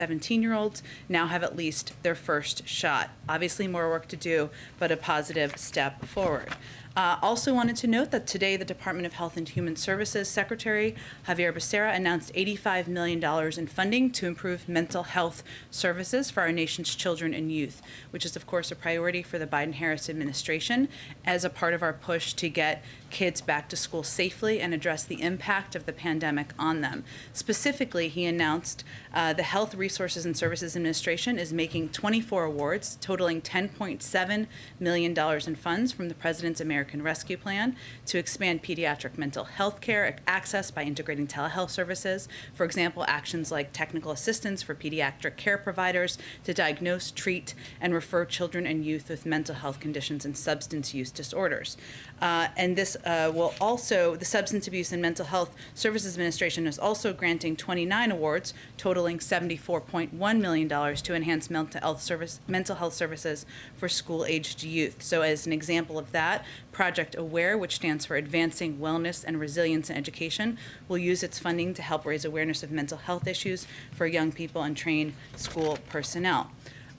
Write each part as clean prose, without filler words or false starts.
17-year-olds now have at least their first shot. Obviously more work to do, but a positive step forward. Also wanted to note that today the Department of Health and Human Services Secretary Javier Becerra announced $85 million in funding to improve mental health services for our nation's children and youth, which is of course a priority for the Biden-Harris administration as a part of our push to get kids back to school safely and address the impact of the pandemic on them. Specifically, he announced the Health Resources and Services Administration is making 24 awards totaling $10.7 million in funds from the President's American Rescue Plan to expand pediatric mental health care access by integrating telehealth services. For example, actions like technical assistance for pediatric care providers to diagnose, treat, and refer children and youth with mental health conditions and substance use disorders. And this will also, the Substance Abuse and Mental Health Services Administration is also granting 29 awards totaling $74.1 million to enhance mental health services for school-aged youth. So as an example of that, Project AWARE, which stands for Advancing Wellness and Resilience in Education, will use its funding to help raise awareness of mental health issues for young people and train school personnel.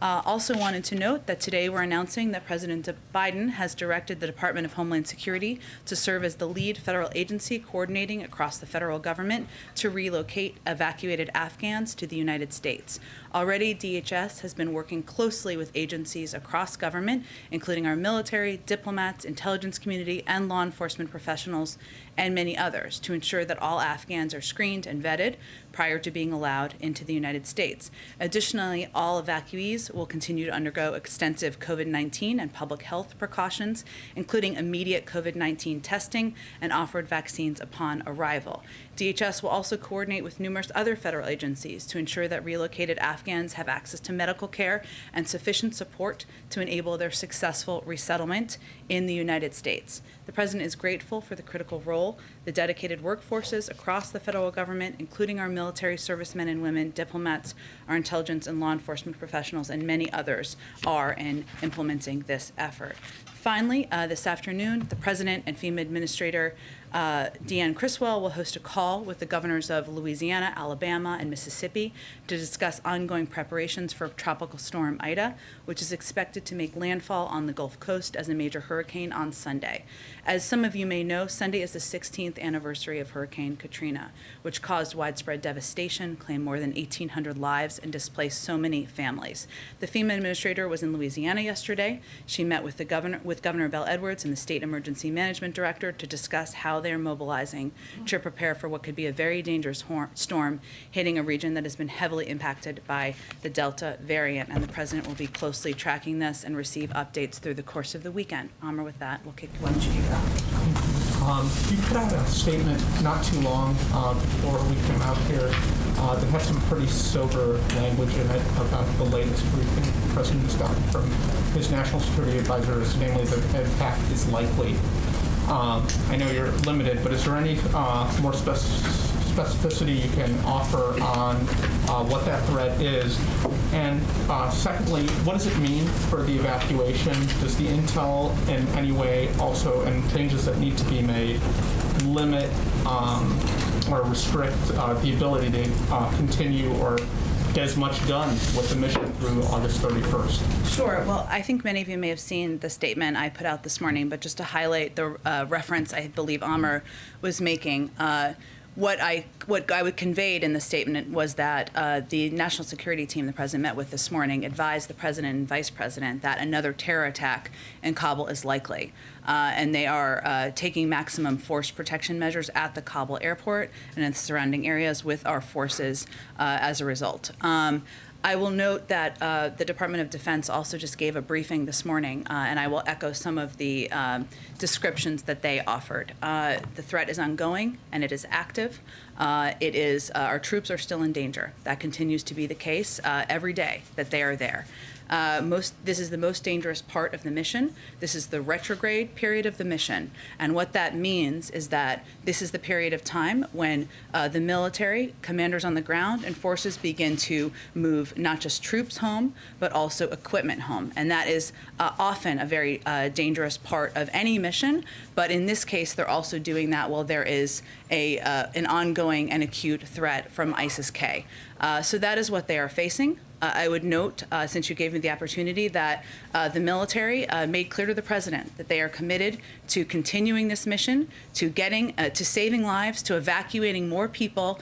Also wanted to note that today we're announcing that President Biden has directed the Department of Homeland Security to serve as the lead federal agency coordinating across the federal government to relocate evacuated Afghans to the United States. Already, DHS has been working closely with agencies across government, including our military, diplomats, intelligence community, and law enforcement professionals, and many others, to ensure that all Afghans are screened and vetted prior to being allowed into the United States. Additionally, all evacuees will continue to undergo extensive COVID-19 and public health precautions, including immediate COVID-19 testing and offered vaccines upon arrival. DHS will also coordinate with numerous other federal agencies to ensure that relocated Afghans have access to medical care and sufficient support to enable their successful resettlement in the United States. The President is grateful for the critical role the dedicated workforces across the federal government, including our military servicemen and women, diplomats, our intelligence and law enforcement professionals, and many others are in implementing this effort. Finally, this afternoon, the President and FEMA Administrator Deanne Criswell will host a call with the governors of Louisiana, Alabama, and Mississippi to discuss ongoing preparations for Tropical Storm Ida, which is expected to make landfall on the Gulf Coast as a major hurricane on Sunday. As some of you may know, Sunday is the 16th anniversary of Hurricane Katrina, which caused widespread devastation, claimed more than 1,800 lives, and displaced so many families. The FEMA Administrator was in Louisiana yesterday. She met with Governor Bell Edwards and the State Emergency Management Director to discuss how they are mobilizing to prepare for what could be a very dangerous storm hitting a region that has been heavily impacted by the Delta variant. And the President will be closely tracking this and receive updates through the course of the weekend. Amr, with that, we'll kick. Why don't you do that? You put out a statement not too long before we came out here that had some pretty sober language in it about the latest briefing the President has gotten from his national security advisors, namely that the attack is likely. I know you're limited, but is there any more specificity you can offer on what that threat is? And secondly, what does it mean for the evacuation? Does the intel in any way also, and changes that need to be made, limit or restrict the ability to continue or get as much done with the mission through August 31st? Sure. Well, I think many of you may have seen the statement I put out this morning, but just to highlight the reference I believe Amr was making, what I would conveyed in the statement was that the national security team the President met with this morning advised the President and Vice President that another terror attack in Kabul is likely. And they are taking maximum force protection measures at the Kabul airport and in the surrounding areas with our forces as a result. I will note that the Department of Defense also just gave a briefing this morning, and I will echo some of the descriptions that they offered. The threat is ongoing, and it is active. Our troops are still in danger. That continues to be the case every day that they are there. This is the most dangerous part of the mission. This is the retrograde period of the mission. And what that means is that this is the period of time when the military, commanders on the ground, and forces begin to move not just troops home, but also equipment home. And that is often a very dangerous part of any mission. But in this case, they're also doing that while there is an ongoing and acute threat from ISIS-K. So that is what they are facing. I would note, since you gave me the opportunity, that the military made clear to the president that they are committed to continuing this mission, to getting, to saving lives, to evacuating more people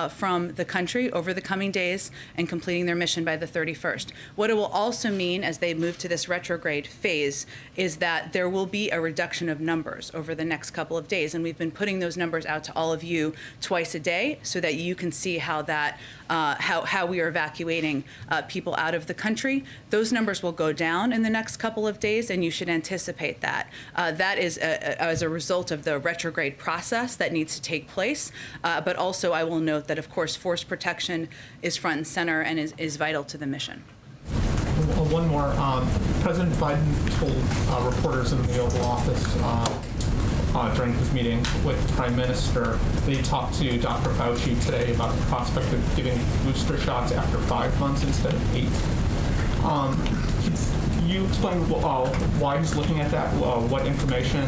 from the country over the coming days and completing their mission by the 31st. What it will also mean as they move to this retrograde phase is that there will be a reduction of numbers over the next couple of days. And we've been putting those numbers out to all of you twice a day so that you can see how that, how we are evacuating people out of the country. Those numbers will go down in the next couple of days, and you should anticipate that. That is as a result of the retrograde process that needs to take place. But also, I will note that, of course, force protection is front and center and is vital to the mission. One more. President Biden told reporters in the Oval Office during his meeting with the Prime Minister, they talked to Dr. Fauci today about the prospect of giving booster shots after 5 months instead of 8. Can you explain why he's looking at that, what information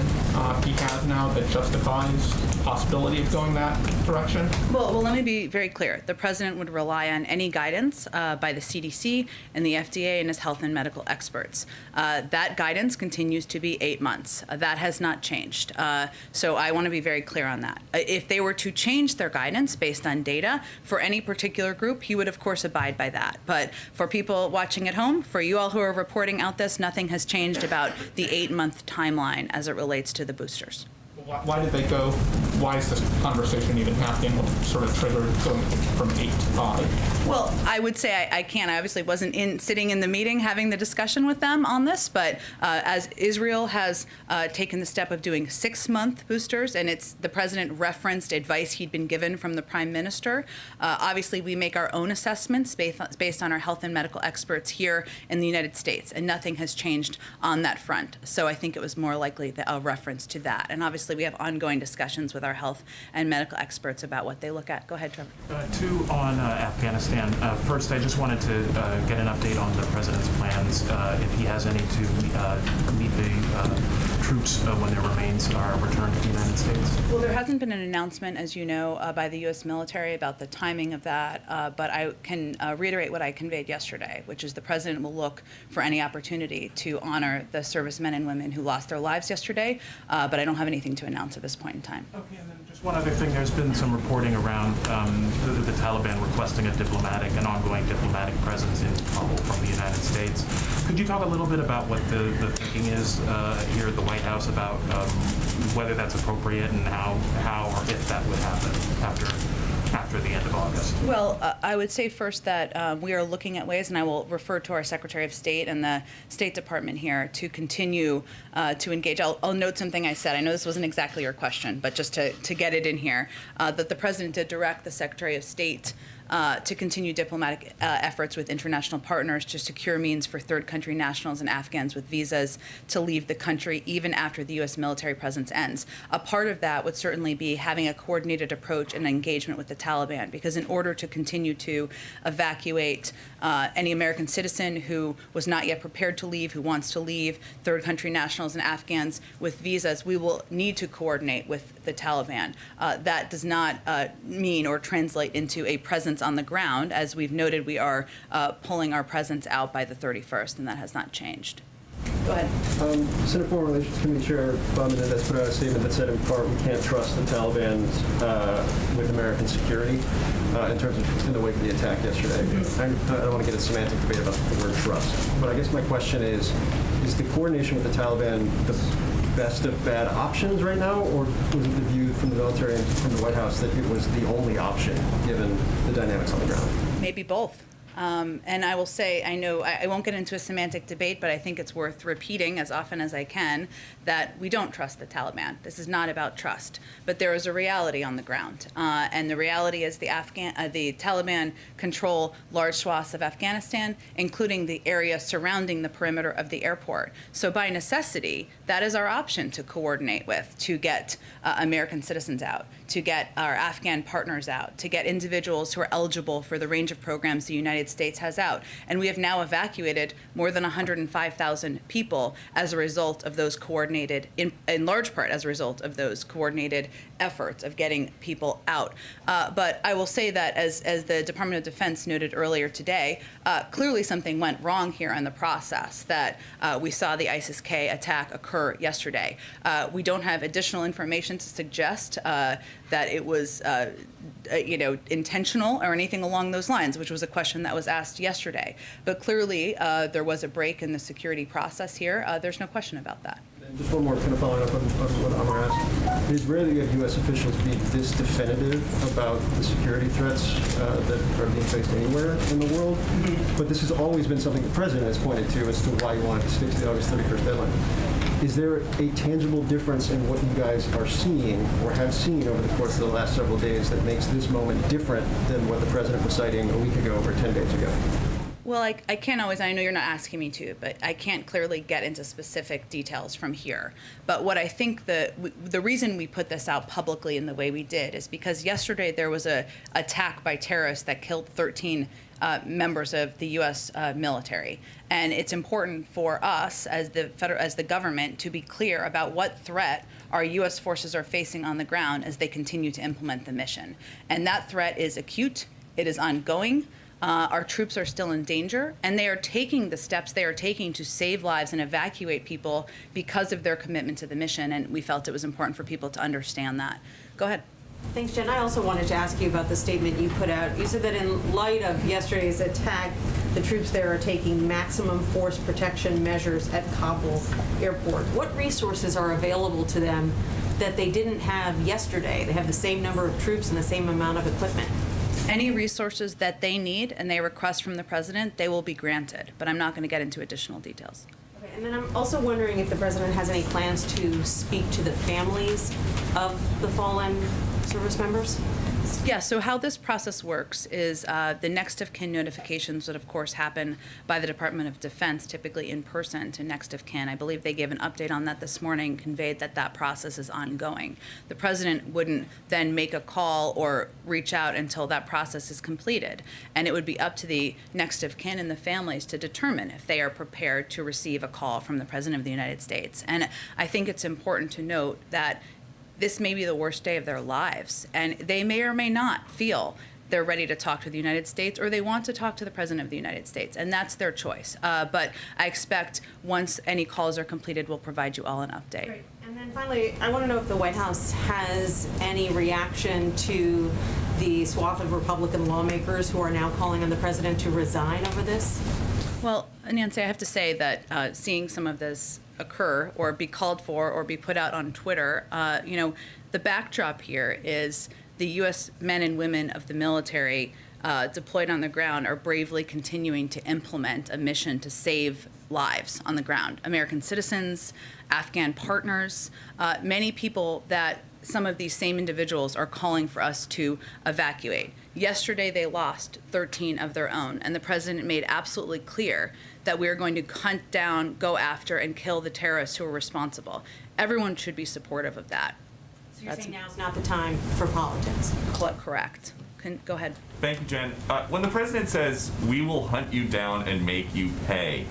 he has now that justifies the possibility of going that direction? Well, let me be very clear. The president would rely on any guidance by the CDC and the FDA and his health and medical experts. That guidance continues to be 8 months. That has not changed. So I want to be very clear on that. If they were to change their guidance based on data for any particular group, he would, of course, abide by that. But for people watching at home, for you all who are reporting out this, nothing has changed about the 8-month timeline as it relates to the boosters. Why did they go? Why is this conversation even happening? What sort of triggered going from 8 to 5? Well, I would say I can't. I obviously wasn't sitting in the meeting having the discussion with them on this, but as Israel has taken the step of doing 6-month boosters, and the president referenced advice he'd been given from the prime minister. Obviously, we make our own assessments based on our health and medical experts here in the United States, and nothing has changed on that front. So I think it was more likely a reference to that. And obviously, we have ongoing discussions with our health and medical experts about what they look at. Go ahead, Trevor. Two on Afghanistan. First, I just wanted to get an update on the president's plans, if he has any to meet the troops when their remains are returned to the United States. Well, there hasn't been an announcement, as you know, by the U.S. military about the timing of that, but I can reiterate what I conveyed yesterday, which is the president will look for any opportunity to honor the servicemen and women who lost their lives yesterday, but I don't have anything to announce at this point in time. Okay, and then just one other thing. There's been some reporting around the Taliban requesting an ongoing diplomatic presence in Kabul from the United States. Could you talk a little bit about what the thinking is here at the White House about whether that's appropriate and how or if that would happen after the end of August? Well, I would say first that we are looking at ways, and I will refer to our Secretary of State and the State Department here to continue to engage. I'll note something I said. I know this wasn't exactly your question, but just to get it in here, that the President did direct the Secretary of State to continue diplomatic efforts with international partners to secure means for third country nationals and Afghans with visas to leave the country even after the U.S. military presence ends. A part of that would certainly be having a coordinated approach and engagement with the Taliban, because in order to continue to evacuate any American citizen who was not yet prepared to leave, who wants to leave, third country nationals and Afghans with visas, we will need to coordinate with the Taliban. That does not mean or translate into a presence on the ground. As we've noted, we are pulling our presence out by the 31st, and that has not changed. Go ahead. Senate Foreign Relations Committee Chair Bob Menendez put out a statement that said, in part, we can't trust the Taliban with American security in terms of in the wake of the attack yesterday. I don't want to get a semantic debate about the word trust, but I guess my question is the coordination with the Taliban the best of bad options right now, or was it the view from the military and from the White House that it was the only option given the dynamics on the ground? Maybe both. And I will say, I know I won't get into a semantic debate, but I think it's worth repeating as often as I can that we don't trust the Taliban. This is not about trust, but there is a reality on the ground, and the reality is the Taliban control large swaths of Afghanistan, including the area surrounding the perimeter of the airport. So by necessity, that is our option to coordinate with, to get American citizens out, to get our Afghan partners out, to get individuals who are eligible for the range of programs the United States has out. And we have now evacuated more than 105,000 people as a result of those coordinated, in large part as a result of those coordinated efforts of getting people out. But I will say that as the Department of Defense noted earlier today, clearly something went wrong here in the process, that we saw the ISIS-K attack occur yesterday. We don't have additional information to suggest that it was intentional or anything along those lines, which was a question that was asked yesterday. But clearly, there was a break in the security process here. There's no question about that. And just one more kind of following up on what Amar asked. It is rare that you have U.S. officials be this definitive about the security threats that are being faced anywhere in the world. Mm-hmm. But this has always been something the president has pointed to as to why you wanted to stick to the August 31st deadline. Is there a tangible difference in what you guys are seeing or have seen over the course of the last several days that makes this moment different than what the president was citing a week ago or 10 days ago? Well, I can't always, I know you're not asking me to, but I can't clearly get into specific details from here. But what I think the reason we put this out publicly in the way we did is because yesterday there was a attack by terrorists that killed 13 members of the U.S. Military. And it's important for us as the government to be clear about what threat our U.S. forces are facing on the ground as they continue to implement the mission. And that threat is acute, it is ongoing. Our troops are still in danger, and they are taking the steps they are taking to save lives and evacuate people because of their commitment to the mission, and we felt it was important for people to understand that. Go ahead. Thanks, Jen. I also wanted to ask you about the statement you put out. You said that in light of yesterday's attack, the troops there are taking maximum force protection measures at Kabul airport. What resources are available to them that they didn't have yesterday? They have the same number of troops and the same amount of equipment. Any resources that they need and they request from the president, they will be granted. But I'm not going to get into additional details. Okay, and then I'm also wondering if the president has any plans to speak to the families of the fallen service members? Yeah, so how this process works is the next of kin notifications would, of course, happen by the Department of Defense, typically in person to next of kin. I believe they gave an update on that this morning, conveyed that that process is ongoing. The president wouldn't then make a call or reach out until that process is completed. And it would be up to the next of kin and the families to determine if they are prepared to receive a call from the President of the United States. And I think it's important to note that this may be the worst day of their lives, and they may or may not feel they're ready to talk to the United States or they want to talk to the President of the United States, and that's their choice. But I expect once any calls are completed, we'll provide you all an update. Great. And then finally, I want to know if the White House has any reaction to the swath of Republican lawmakers who are now calling on the president to resign over this. Well, Nancy, I have to say that seeing some of this occur or be called for or be put out on Twitter, the backdrop here is the U.S. men and women of the military deployed on the ground are bravely continuing to implement a mission to save lives on the ground. American citizens, Afghan partners, many people that some of these same individuals are calling for us to evacuate. Yesterday, they lost 13 of their own, and the president made absolutely clear that we are going to hunt down, go after, and kill the terrorists who are responsible. Everyone should be supportive of that. So you're saying now's not the time for politics? Correct. Go ahead. Thank you, Jen. When the president says, we will hunt you down and make you pay,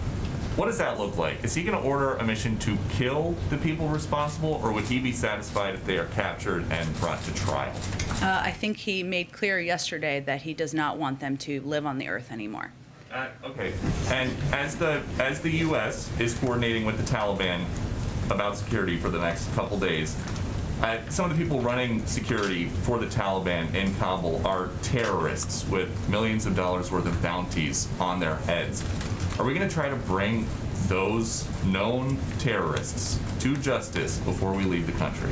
what does that look like? Is he going to order a mission to kill the people responsible, or would he be satisfied if they are captured and brought to trial? I think he made clear yesterday that he does not want them to live on the earth anymore. Okay. And as the U.S. is coordinating with the Taliban about security for the next couple days, some of the people running security for the Taliban in Kabul are terrorists with millions of dollars worth of bounties on their heads. Are we going to try to bring those known terrorists to justice before we leave the country?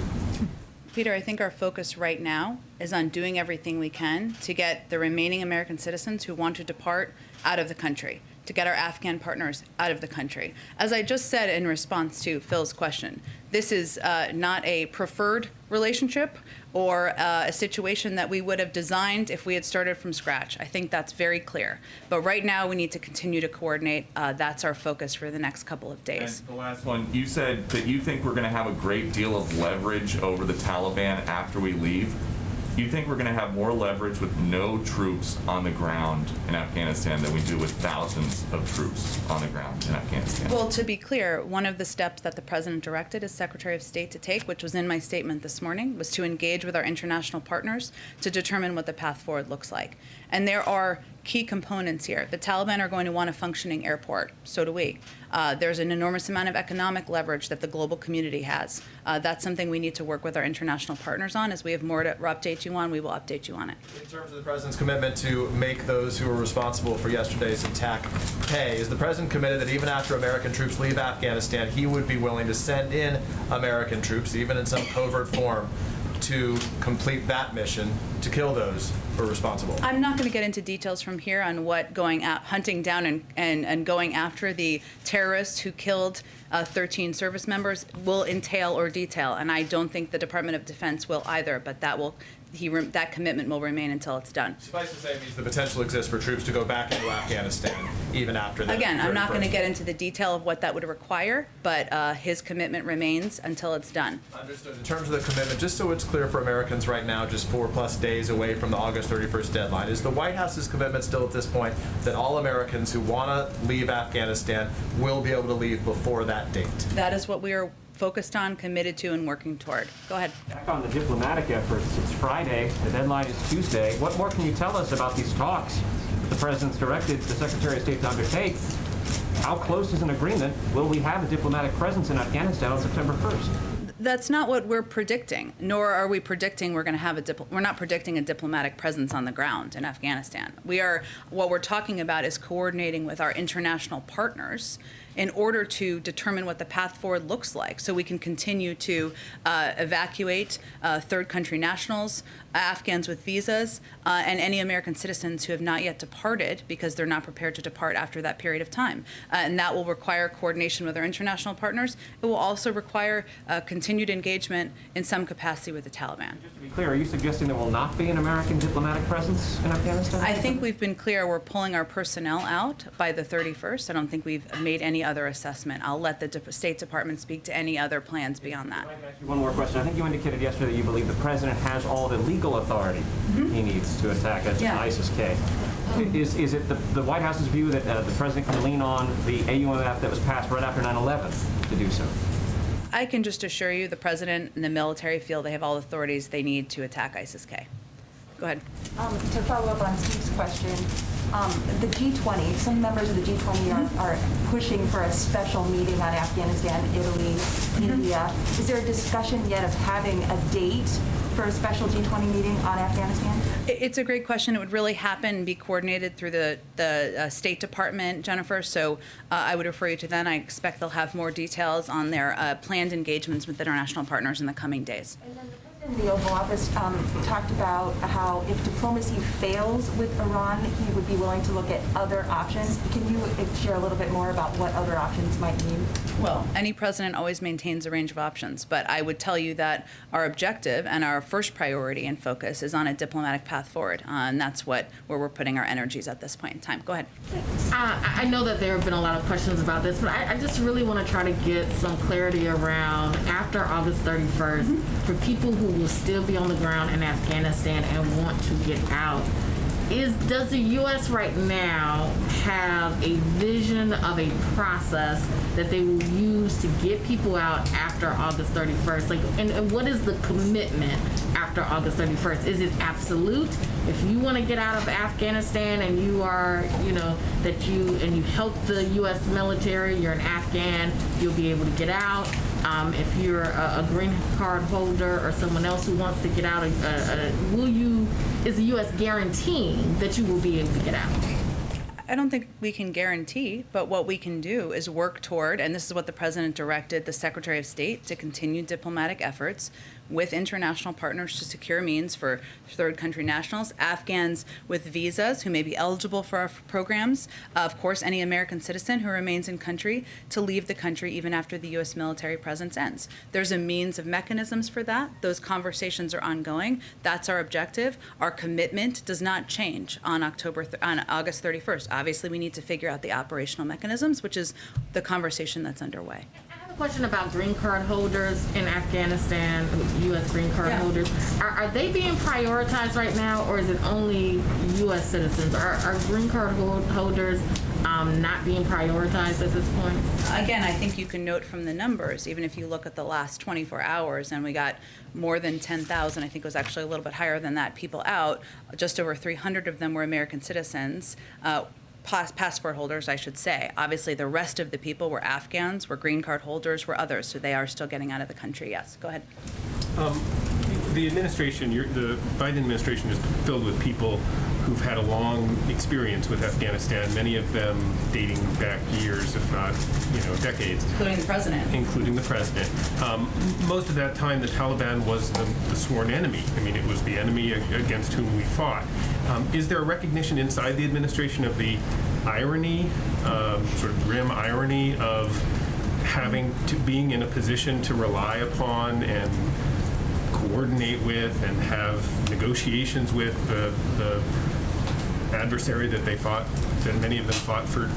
Peter, I think our focus right now is on doing everything we can to get the remaining American citizens who want to depart out of the country, to get our Afghan partners out of the country. As I just said in response to Phil's question, this is not a preferred relationship or a situation that we would have designed if we had started from scratch. I think that's very clear. But right now, we need to continue to coordinate. That's our focus for the next couple of days. And the last one, you said that you think we're going to have a great deal of leverage over the Taliban after we leave. You think we're going to have more leverage with no troops on the ground in Afghanistan than we do with thousands of troops on the ground in Afghanistan? Well, to be clear, one of the steps that the President directed his Secretary of State to take, which was in my statement this morning, was to engage with our international partners to determine what the path forward looks like. And there are key components here. The Taliban are going to want a functioning airport. So do we. There's an enormous amount of economic leverage that the global community has. That's something we need to work with our international partners on. As we have more to update you on, we will update you on it. In terms of the President's commitment to make those who were responsible for yesterday's attack pay, is the President committed that even after American troops leave Afghanistan, he would be willing to send in American troops, even in some covert form, to complete that mission to kill those who are responsible? I'm not going to get into details from here on what hunting down and going after the terrorists who killed 13 service members will entail or detail, and I don't think the Department of Defense will either, but that commitment will remain until it's done. Suffice to say, it means the potential exists for troops to go back into Afghanistan even after that. Again, I'm not going to get into the detail of what that would require, but his commitment remains until it's done. Understood. In terms of the commitment, just so it's clear for Americans right now, just 4+ days away from the August 31st deadline, is the White House's commitment still at this point that all Americans who want to leave Afghanistan will be able to leave before that date? That is what we are focused on, committed to, and working toward. Go ahead. Back on the diplomatic efforts, it's Friday, the deadline is Tuesday. What more can you tell us about these talks the President's directed the Secretary of State to undertake? How close is an agreement? Will we have a diplomatic presence in Afghanistan on September 1st? That's not what we're predicting, nor are we predicting we're going to have we're not predicting a diplomatic presence on the ground in Afghanistan. What we're talking about is coordinating with our international partners in order to determine what the path forward looks like, so we can continue to evacuate third country nationals, Afghans with visas, and any American citizens who have not yet departed because they're not prepared to depart after that period of time. And that will require coordination with our international partners. It will also require continued engagement in some capacity with the Taliban. Just to be clear, are you suggesting there will not be an American diplomatic presence in Afghanistan? I think we've been clear we're pulling our personnel out by the 31st. I don't think we've made any other assessment. I'll let the State Department speak to any other plans beyond that. Can I ask you one more question? I think you indicated yesterday that you believe the President has all the legal authority he needs to attack ISIS-K. Is it the White House's view that the President can lean on the AUMF that was passed right after 9/11 to do so? I can just assure you the President and the military feel they have all the authorities they need to attack ISIS-K. Go ahead. To follow up on Steve's question, the G20, some members of the G20 are pushing for a special meeting on Afghanistan, Italy, India. Is there a discussion yet of having a date for a special G20 meeting on Afghanistan? It's a great question. It would really happen and be coordinated through the State Department, Jennifer. So I would refer you to them. I expect they'll have more details on their planned engagements with international partners in the coming days. And then the President in the Oval Office talked about how if diplomacy fails with Iran, he would be willing to look at other options. Can you share a little bit more about what other options might mean? Well, any president always maintains a range of options, but I would tell you that our objective and our first priority and focus is on a diplomatic path forward, and that's where we're putting our energies at this point in time. Go ahead. I know that there have been a lot of questions about this, but I just really want to try to get some clarity around after August 31st, for people who will still be on the ground in Afghanistan and want to get out. Does the U.S. right now have a vision of a process that they will use to get people out after August 31st? And what is the commitment after August 31st? Is it absolute? If you want to get out of Afghanistan and you are, you help the U.S. military, you're an Afghan, you'll be able to get out. If you're a green card holder or someone else who wants to get out, is the U.S. guaranteeing that you will be able to get out? I don't think we can guarantee, but what we can do is work toward, and this is what the President directed the Secretary of State to continue diplomatic efforts with international partners to secure means for third country nationals, Afghans with visas who may be eligible for our programs, of course, any American citizen who remains in country to leave the country even after the U.S. military presence ends. There's a means of mechanisms for that. Those conversations are ongoing. That's our objective. Our commitment does not change on August 31st. Obviously, we need to figure out the operational mechanisms, which is the conversation that's underway. I have a question about green card holders in Afghanistan, U.S. green card holders. Are they being prioritized right now, or is it only U.S. citizens? Are green card holders not being prioritized at this point? Again, I think you can note from the numbers, even if you look at the last 24 hours, and we got more than 10,000, I think it was actually a little bit higher than that, people out. Just over 300 of them were American citizens. Passport holders, I should say. Obviously, the rest of the people were Afghans, were green card holders, were others, so they are still getting out of the country. Yes, go ahead. The administration, the Biden administration, is filled with people who've had a long experience with Afghanistan, many of them dating back years, if not, decades. Including the president. Including the president. Most of that time, the Taliban was the sworn enemy. I mean, it was the enemy against whom we fought. Is there a recognition inside the administration of the irony, sort of grim irony of being in a position to rely upon and coordinate with and have negotiations with the adversary that many of them fought for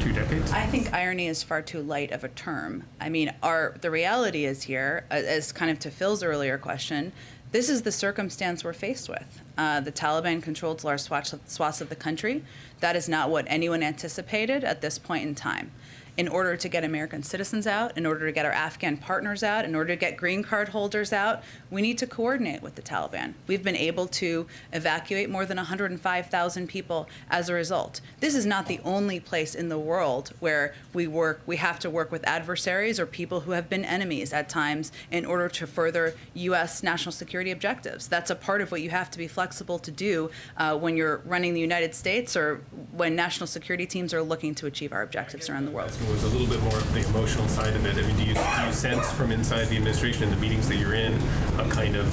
2 decades? I think irony is far too light of a term. I mean, the reality is here, as kind of to Phil's earlier question, this is the circumstance we're faced with. The Taliban controls large swaths of the country. That is not what anyone anticipated at this point in time. In order to get American citizens out, in order to get our Afghan partners out, in order to get green card holders out, we need to coordinate with the Taliban. We've been able to evacuate more than 105,000 people as a result. This is not the only place in the world where we have to work with adversaries or people who have been enemies at times in order to further U.S. national security objectives. That's a part of what you have to be flexible to do when you're running the United States or when national security teams are looking to achieve our objectives around the world. Was a little bit more of the emotional side of it. I mean, do you sense from inside the administration in the meetings that you're in a kind of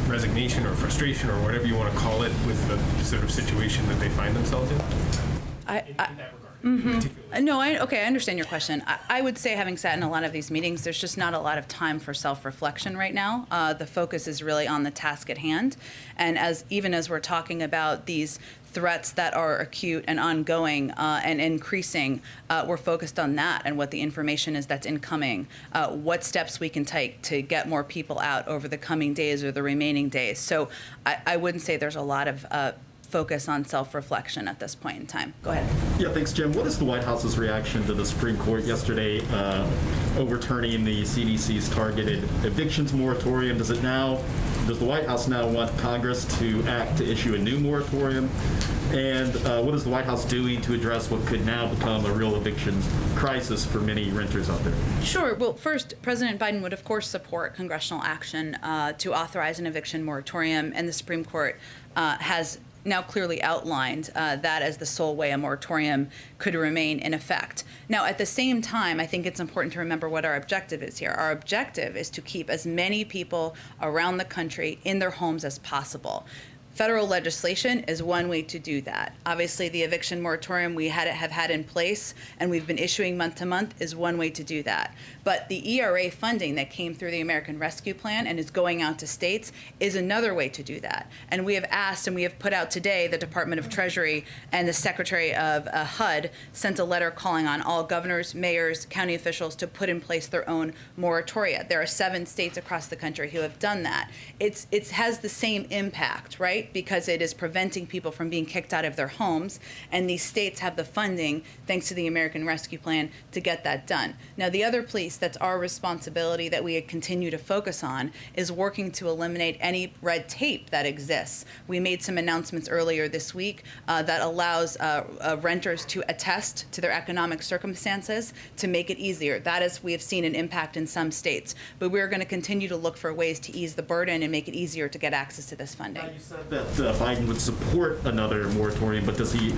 resignation or frustration or whatever you want to call it with the sort of situation that they find themselves in? In that regard. No, I understand your question. I would say, having sat in a lot of these meetings, there's just not a lot of time for self-reflection right now. The focus is really on the task at hand. And even as we're talking about these threats that are acute and ongoing and increasing, we're focused on that and what the information is that's incoming, what steps we can take to get more people out over the coming days or the remaining days. So I wouldn't say there's a lot of focus on self-reflection at this point in time. Go ahead. Yeah, thanks, Jim. What is the White House's reaction to the Supreme Court yesterday overturning the CDC's targeted evictions moratorium? Does the White House now want Congress to act to issue a new moratorium? And what is the White House doing to address what could now become a real eviction crisis for many renters out there? Sure. Well, first, President Biden would, of course, support congressional action to authorize an eviction moratorium, and the Supreme Court has now clearly outlined that as the sole way a moratorium could remain in effect. Now, at the same time, I think it's important to remember what our objective is here. Our objective is to keep as many people around the country in their homes as possible. Federal legislation is one way to do that. Obviously, the eviction moratorium we have had in place and we've been issuing month to month is one way to do that. But the ERA funding that came through the American Rescue Plan and is going out to states is another way to do that. And we have asked and we have put out today, the Department of Treasury and the Secretary of HUD sent a letter calling on all governors, mayors, county officials to put in place their own moratoria. There are 7 states across the country who have done that. It has the same impact, right? Because it is preventing people from being kicked out of their homes, and these states have the funding, thanks to the American Rescue Plan, to get that done. Now, the other piece that's our responsibility that we continue to focus on is working to eliminate any red tape that exists. We made some announcements earlier this week that allows renters to attest to their economic circumstances to make it easier. That is, we have seen an impact in some states, but we're going to continue to look for ways to ease the burden and make it easier to get access to this funding. You said that Biden would support another moratorium, but is he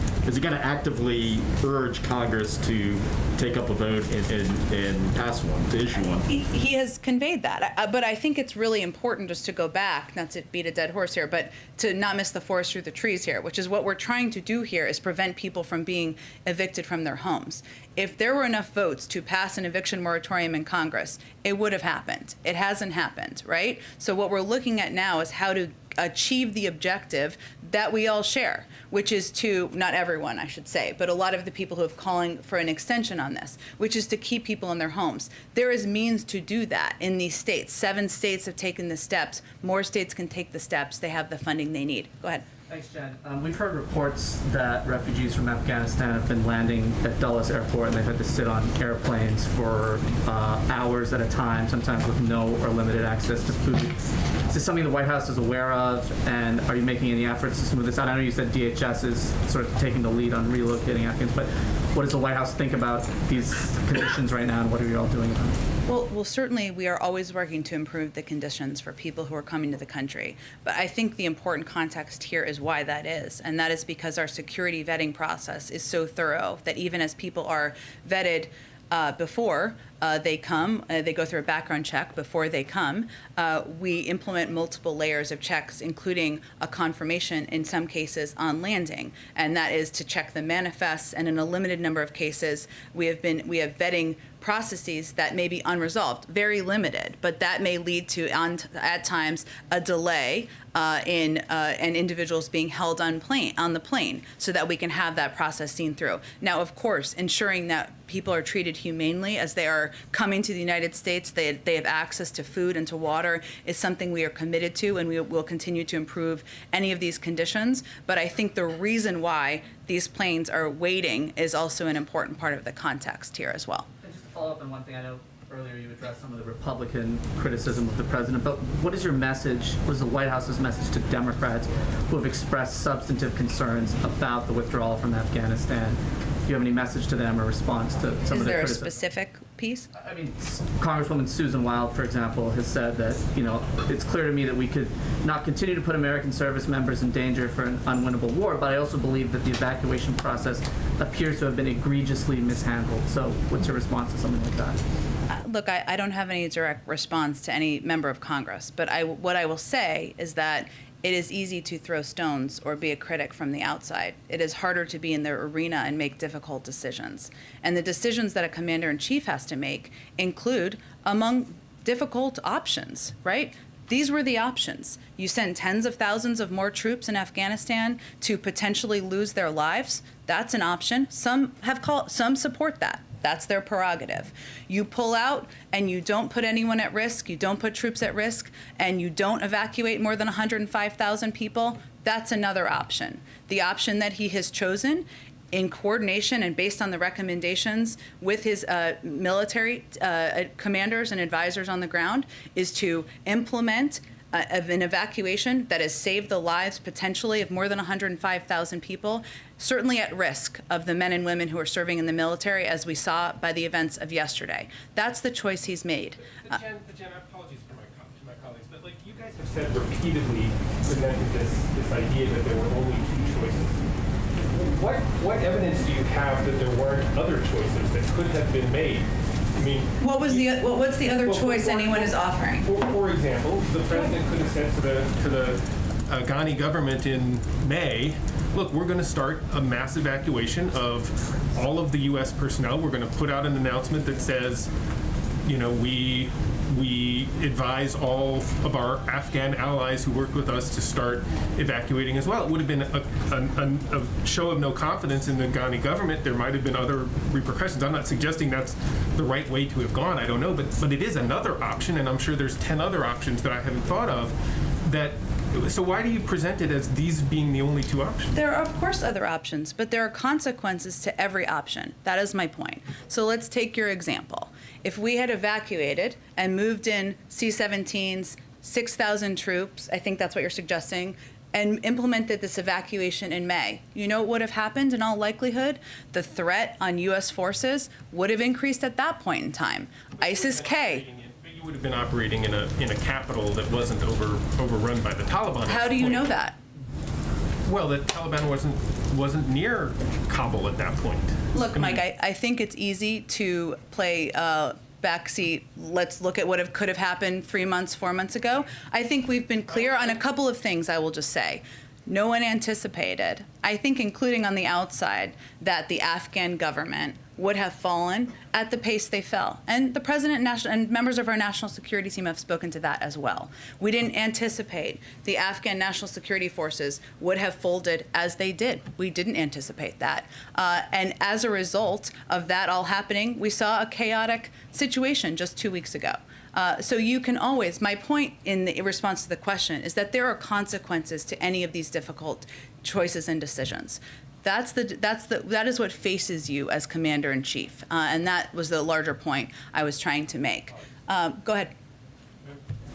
going to actively urge Congress to take up a vote and pass one, to issue one? He has conveyed that, but I think it's really important just to go back, not to beat a dead horse here, but to not miss the forest through the trees here, which is what we're trying to do here, is prevent people from being evicted from their homes. If there were enough votes to pass an eviction moratorium in Congress, it would have happened. It hasn't happened, right? So what we're looking at now is how to achieve the objective that we all share, which is to, not everyone, I should say, but a lot of the people who have calling for an extension on this, which is to keep people in their homes. There is means to do that in these states. 7 states have taken the steps. More states can take the steps. They have the funding they need. Go ahead. Thanks, Jen. We've heard reports that refugees from Afghanistan have been landing at Dulles Airport, and they've had to sit on airplanes for hours at a time, sometimes with no or limited access to food. Is this something the White House is aware of, and are you making any efforts to smooth this out? I know you said DHS is sort of taking the lead on relocating Afghans, but what does the White House think about these conditions right now, and what are you all doing about it? Well, certainly we are always working to improve the conditions for people who are coming to the country. But I think the important context here is why that is. And that is because our security vetting process is so thorough that even as people are vetted before they come, they go through a background check before they come. We implement multiple layers of checks, including a confirmation in some cases on landing, and that is to check the manifests. And in a limited number of cases, we have vetting processes that may be unresolved, very limited, but that may lead to, at times, a delay and individuals being held on the plane so that we can have that process seen through. Now, of course, ensuring that people are treated humanely as they are coming to the United States, they have access to food and to water, is something we are committed to, and we will continue to improve any of these conditions. But I think the reason why these planes are waiting is also an important part of the context here as well. Just to follow up on one thing, I know earlier you addressed some of the Republican criticism of the president, but what is your message, what is the White House's message to Democrats who have expressed substantive concerns about the withdrawal from Afghanistan? Do you have any message to them or response to some of the criticism? Is there a specific piece? I mean, Congresswoman Susan Wild, for example, has said that, it's clear to me that we could not continue to put American service members in danger for an unwinnable war, but I also believe that the evacuation process appears to have been egregiously mishandled. So what's your response to something like that? Look, I don't have any direct response to any member of Congress, but what I will say is that it is easy to throw stones or be a critic from the outside. It is harder to be in their arena and make difficult decisions. And the decisions that a commander-in-chief has to make include among difficult options, right? These were the options. You send tens of thousands of more troops in Afghanistan to potentially lose their lives. That's an option. Some support that. That's their prerogative. You pull out and you don't put anyone at risk, you don't put troops at risk, and you don't evacuate more than 105,000 people, that's another option. The option that he has chosen, in coordination and based on the recommendations with his military commanders and advisors on the ground, is to implement an evacuation that has saved the lives potentially of more than 105,000 people, certainly at risk of the men and women who are serving in the military, as we saw by the events of yesterday. That's the choice he's made. Jen, apologies to my colleagues, but you guys have said repeatedly, presented this idea that there were only 2 choices. What evidence do you have that there weren't other choices that could have been made? I mean, what's the other choice anyone is offering? For example, the president could have said to the Ghani government in May, look, we're going to start a mass evacuation of all of the U.S. personnel. We're going to put out an announcement that says, we advise all of our Afghan allies who worked with us to start evacuating as well. It would have been a show of no confidence in the Ghani government. There might have been other repercussions. I'm not suggesting that's the right way to have gone. I don't know, but it is another option, and I'm sure there's 10 other options that I haven't thought of. So why do you present it as these being the only 2 options? There are, of course, other options, but there are consequences to every option. That is my point. So let's take your example. If we had evacuated and moved in C-17s, 6,000 troops, I think that's what you're suggesting, and implemented this evacuation in May, you know what would have happened in all likelihood? The threat on U.S. forces would have increased at that point in time. ISIS-K. You would have been operating in a capital that wasn't overrun by the Taliban. How do you know that? Well, the Taliban wasn't near Kabul at that point. Look, Mike, I think it's easy to play backseat. Let's look at what could have happened 3 months, 4 months ago. I think we've been clear on a couple of things, I will just say. No one anticipated, I think including on the outside, that the Afghan government would have fallen at the pace they fell. And the president and members of our national security team have spoken to that as well. We didn't anticipate the Afghan national security forces would have folded as they did. We didn't anticipate that. And as a result of that all happening, we saw a chaotic situation just 2 weeks ago. So you can always, my point in the response to the question is that there are consequences to any of these difficult choices and decisions. That is what faces you as commander-in-chief, and that was the larger point I was trying to make. Go ahead.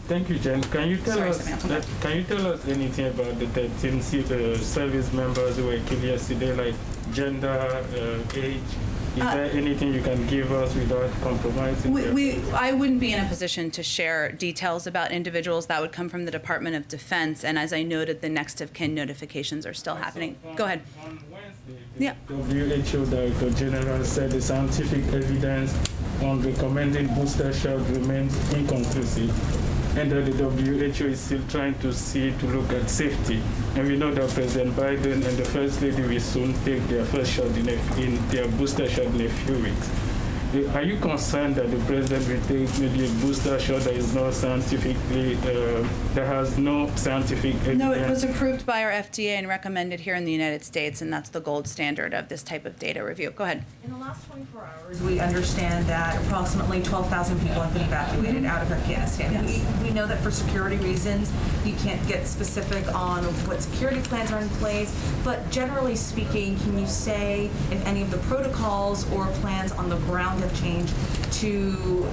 Thank you, Jen. Can you tell us anything about the 13 service members who were killed yesterday, like gender, age? Is there anything you can give us without compromising? I wouldn't be in a position to share details about individuals. That would come from the Department of Defense, and as I noted, the next of kin notifications are still happening. Go ahead. On Wednesday, Yeah. WHO Director General said the scientific evidence on recommending booster shot remains inconclusive, and that the WHO is still trying to look at safety. And we know that President Biden and the First Lady will soon take their first shot in their booster shot in a few weeks. Are you concerned that the president will take maybe a booster shot that is not scientifically, that has no scientific evidence? No, it was approved by our FDA and recommended here in the United States, and that's the gold standard of this type of data review. Go ahead. In the last 24 hours, we understand that approximately 12,000 people have been evacuated out of Afghanistan. Yes. We know that for security reasons, you can't get specific on what security plans are in place, but generally speaking, can you say if any of the protocols or plans on the ground have changed to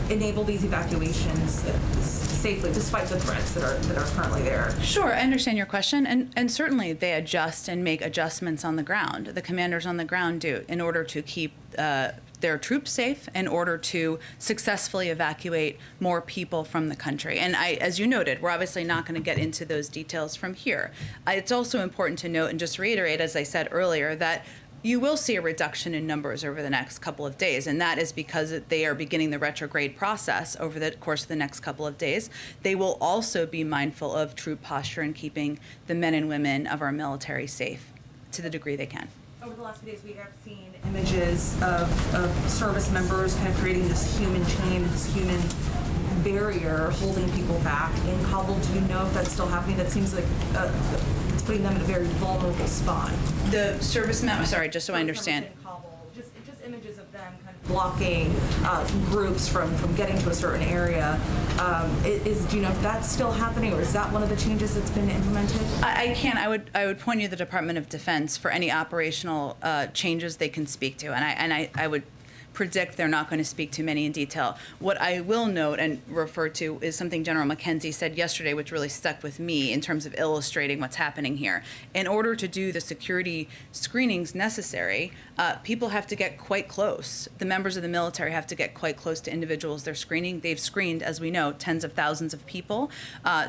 enable these evacuations safely, despite the threats that are currently there? Sure, I understand your question, and certainly they adjust and make adjustments on the ground. The commanders on the ground do in order to keep their troops safe, in order to successfully evacuate more people from the country. And as you noted, we're obviously not going to get into those details from here. It's also important to note and just reiterate, as I said earlier, that you will see a reduction in numbers over the next couple of days, and that is because they are beginning the retrograde process over the course of the next couple of days. They will also be mindful of troop posture and keeping the men and women of our military safe to the degree they can. Over the last few days, we have seen images of service members kind of creating this human chain, this human barrier holding people back in Kabul. Do you know if that's still happening? That seems like it's putting them in a very vulnerable spot. The servicemen, sorry, just so I understand. In Kabul, just images of them kind of blocking groups from getting to a certain area. Do you know if that's still happening, or is that one of the changes that's been implemented? I can't. I would point you to the Department of Defense for any operational changes they can speak to, and I would predict they're not going to speak to many in detail. What I will note and refer to is something General McKenzie said yesterday, which really stuck with me in terms of illustrating what's happening here. In order to do the security screenings necessary, people have to get quite close. The members of the military have to get quite close to individuals they're screening. They've screened, as we know, tens of thousands of people.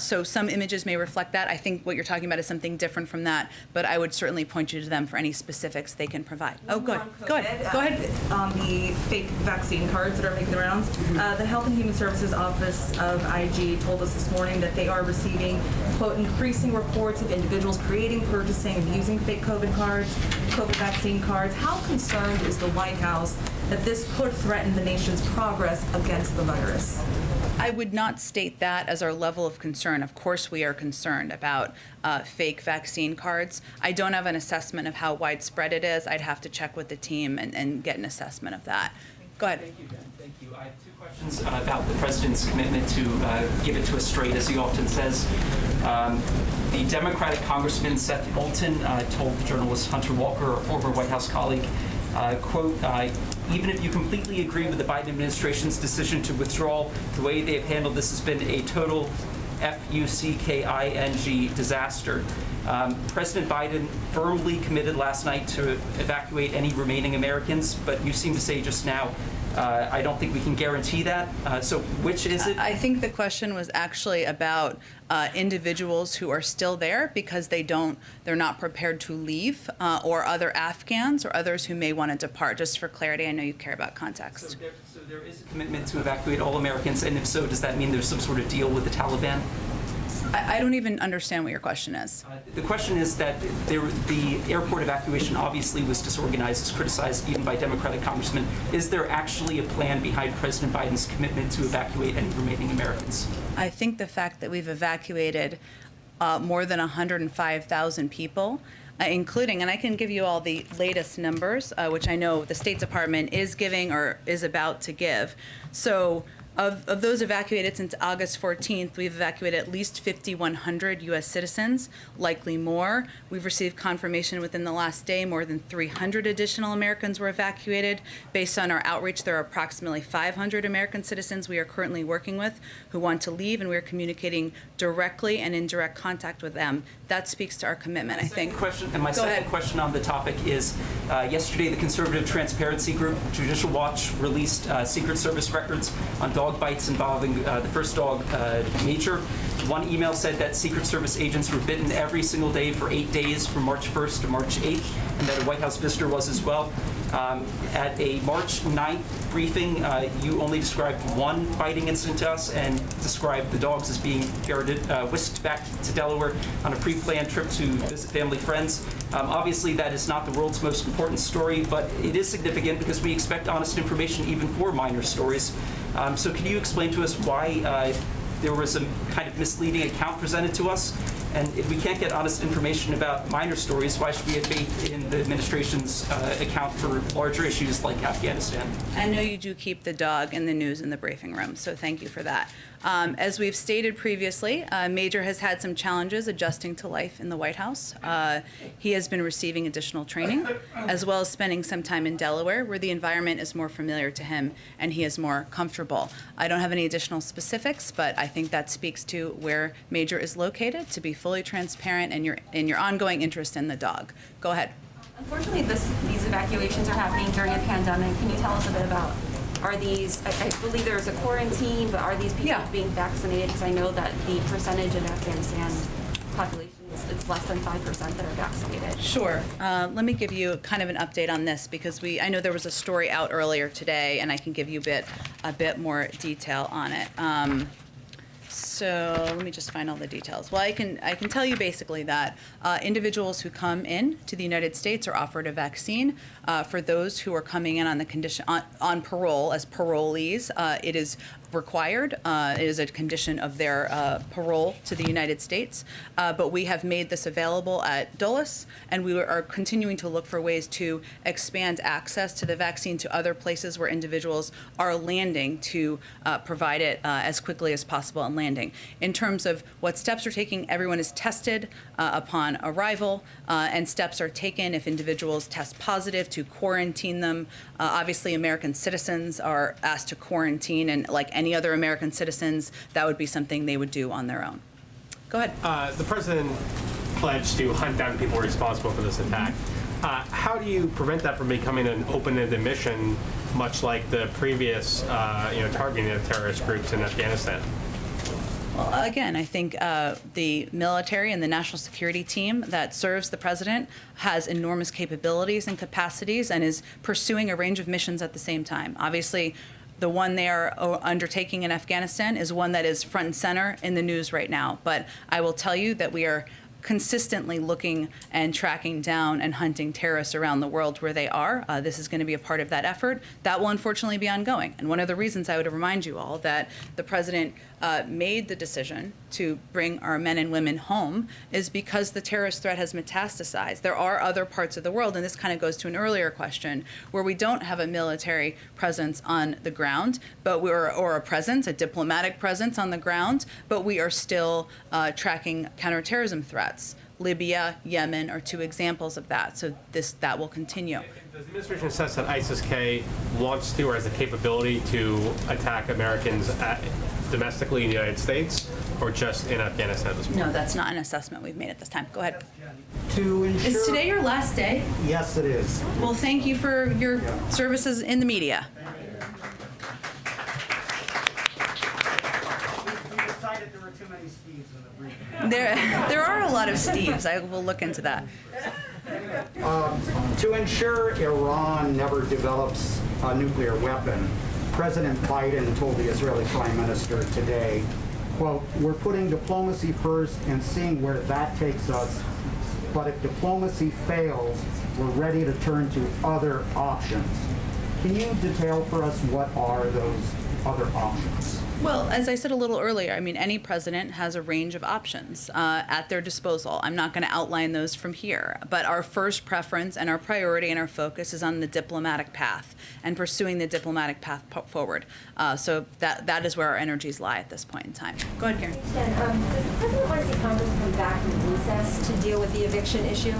So some images may reflect that. I think what you're talking about is something different from that, but I would certainly point you to them for any specifics they can provide. Oh, go ahead. Go ahead. Go ahead. On the fake vaccine cards that are making the rounds, the Health and Human Services Office of IG told us this morning that they are receiving, quote, increasing reports of individuals creating, purchasing, and using fake COVID cards, COVID vaccine cards. How concerned is the White House that this could threaten the nation's progress against the virus? I would not state that as our level of concern. Of course, we are concerned about fake vaccine cards. I don't have an assessment of how widespread it is. I'd have to check with the team and get an assessment of that. Go ahead. Thank you, Jen. Thank you. I have two questions about the president's commitment to give it to us straight, as he often says. The Democratic Congressman Seth Moulton told journalist Hunter Walker, a former White House colleague, quote, even if you completely agree with the Biden administration's decision to withdraw, the way they have handled this has been a total FUCKING disaster. President Biden firmly committed last night to evacuate any remaining Americans, but you seem to say just now, I don't think we can guarantee that. So which is it? I think the question was actually about individuals who are still there because they're not prepared to leave, or other Afghans or others who may want to depart. Just for clarity, I know you care about context. So there is a commitment to evacuate all Americans, and if so, does that mean there's some sort of deal with the Taliban? I don't even understand what your question is. The question is that the airport evacuation obviously was disorganized, as criticized even by Democratic congressmen. Is there actually a plan behind President Biden's commitment to evacuate any remaining Americans? I think the fact that we've evacuated more than 105,000 people, including, and I can give you all the latest numbers, which I know the State Department is giving or is about to give. So of those evacuated since August 14th, we've evacuated at least 5,100 U.S. citizens, likely more. We've received confirmation within the last day more than 300 additional Americans were evacuated. Based on our outreach, there are approximately 500 American citizens we are currently working with who want to leave, and we are communicating directly and in direct contact with them. That speaks to our commitment, I think. My second question on the topic is, yesterday the conservative transparency group, Judicial Watch, released Secret Service records on dog bites involving the first dog, Major. One email said that Secret Service agents were bitten every single day for 8 days from March 1st to March 8th, and that a White House visitor was as well. At a March 9th briefing, you only described one biting incident to us and described the dogs as being whisked back to Delaware on a pre-planned trip to visit family friends. Obviously, that is not the world's most important story, but it is significant because we expect honest information even for minor stories. So can you explain to us why there was a kind of misleading account presented to us? And if we can't get honest information about minor stories, why should we have faith in the administration's account for larger issues like Afghanistan? I know you do keep the dog in the news in the briefing room, so thank you for that. As we've stated previously, Major has had some challenges adjusting to life in the White House. He has been receiving additional training, as well as spending some time in Delaware, where the environment is more familiar to him and he is more comfortable. I don't have any additional specifics, but I think that speaks to where Major is located, to be fully transparent and your ongoing interest in the dog. Go ahead. Unfortunately, these evacuations are happening during a pandemic. Can you tell us a bit about, are these, I believe there's a quarantine, but are these people being vaccinated? Because I know that the percentage in Afghanistan population it's less than 5% that are vaccinated. Sure. Let me give you kind of an update on this because I know there was a story out earlier today, and I can give you a bit more detail on it. So let me just find all the details. Well, I can tell you basically that individuals who come in to the United States are offered a vaccine. For those who are coming in on the condition on parole as parolees, it is required. It is a condition of their parole to the United States. But we have made this available at Dulles, and we are continuing to look for ways to expand access to the vaccine to other places where individuals are landing to provide it as quickly as possible on landing. In terms of what steps are taking, everyone is tested upon arrival, and steps are taken if individuals test positive to quarantine them. Obviously, American citizens are asked to quarantine, and like any other American citizens, that would be something they would do on their own. Go ahead. The president pledged to hunt down people responsible for this attack. How do you prevent that from becoming an open-ended mission, much like the previous, targeting of terrorist groups in Afghanistan? Well, again, I think the military and the national security team that serves the president has enormous capabilities and capacities and is pursuing a range of missions at the same time. Obviously, the one they are undertaking in Afghanistan is one that is front and center in the news right now. But I will tell you that we are consistently looking and tracking down and hunting terrorists around the world where they are. This is going to be a part of that effort. That will unfortunately be ongoing. And one of the reasons I would remind you all that the president made the decision to bring our men and women home is because the terrorist threat has metastasized. There are other parts of the world, and this kind of goes to an earlier question, where we don't have a military presence on the ground, or a diplomatic presence on the ground, but we are still tracking counterterrorism threats. Libya, Yemen are two examples of that. So that will continue. Does the administration assess that ISIS-K wants to or has the capability to attack Americans domestically in the United States or just in Afghanistan at this point? No, that's not an assessment we've made at this time. Go ahead. To ensure. Is today your last day? Yes, it is. Well, thank you for your services in the media. We decided there were too many Steves in the briefing. There are a lot of Steves. I will look into that. To ensure Iran never develops a nuclear weapon, President Biden told the Israeli Prime Minister today, quote, "We're putting diplomacy first and seeing where that takes us. But if diplomacy fails, we're ready to turn to other options." Can you detail for us what are those other options? Well, as I said a little earlier, I mean, any president has a range of options at their disposal. I'm not going to outline those from here, but our first preference and our priority and our focus is on the diplomatic path and pursuing the diplomatic path forward. So that is where our energies lie at this point in time. Go ahead, Karen. Does the president want to see Congress come back from recess to deal with the eviction issue?